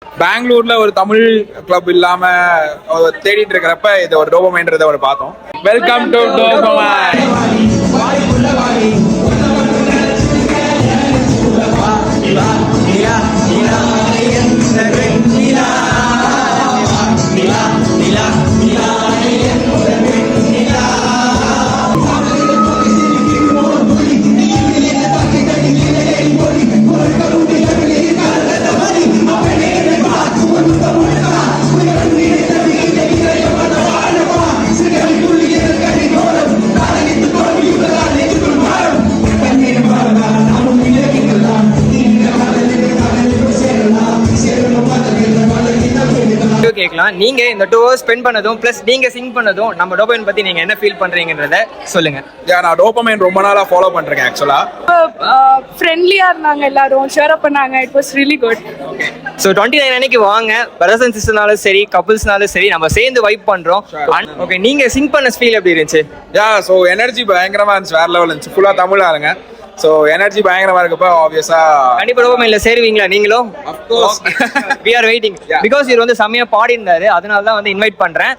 பெங்களூர்ல ஒரு தமிழ் கிளப் இல்லாம தேடிட்டு இருக்கிறப்ப இது ஒரு டோபமைன்றத ஒரு பார்த்தோம். Welcome to dopamine. கேட்கலாம். நீங்க இந்த 2 hours ஸ்பெண்ட் பண்ணதும் பிளஸ் நீங்க சிங் பண்ணதும் நம்ம டோபமைன் பத்தி நீங்க என்ன ஃபீல் பண்றீங்கன்றத சொல்லுங்க. நான் டோபமைன் ரொம்ப நாளா ஃபாலோ பண்றேன். ஆக்சுவலா ஃப்ரெண்ட்லியா இருந்தாங்க, எல்லாரும் ஷேர் அப் பண்ணாங்க. It was really good. So 29 அன்னைக்கு வாங்க, பிரதர்ஸ் அண்ட் சிஸ்டர்னாலும் சரி கப்புள்ஸ்னாலும் சரி நம்ம சேர்ந்து வைப் பண்றோம். ஓகே, நீங்க சிங் பண்ண ஃபீல் எப்படி இருந்துச்சு? ஸோ எனர்ஜி பயங்கரமா இருந்துச்சு, வேற லெவல் இருந்துச்சு. ஃபுல்லா தமிழ் ஆளுங்க. ஸோ எனர்ஜி பயங்கரமா இருக்கப்ப ஆப்வியஸா கண்டிப்பா டோபமைன்ல சேருவீங்களா நீங்களும்? Of course. We are waiting. Because இவர் வந்து செம்மையா பாடி இருந்தாரு, அதனால தான் வந்து இன்வைட் பண்றேன்.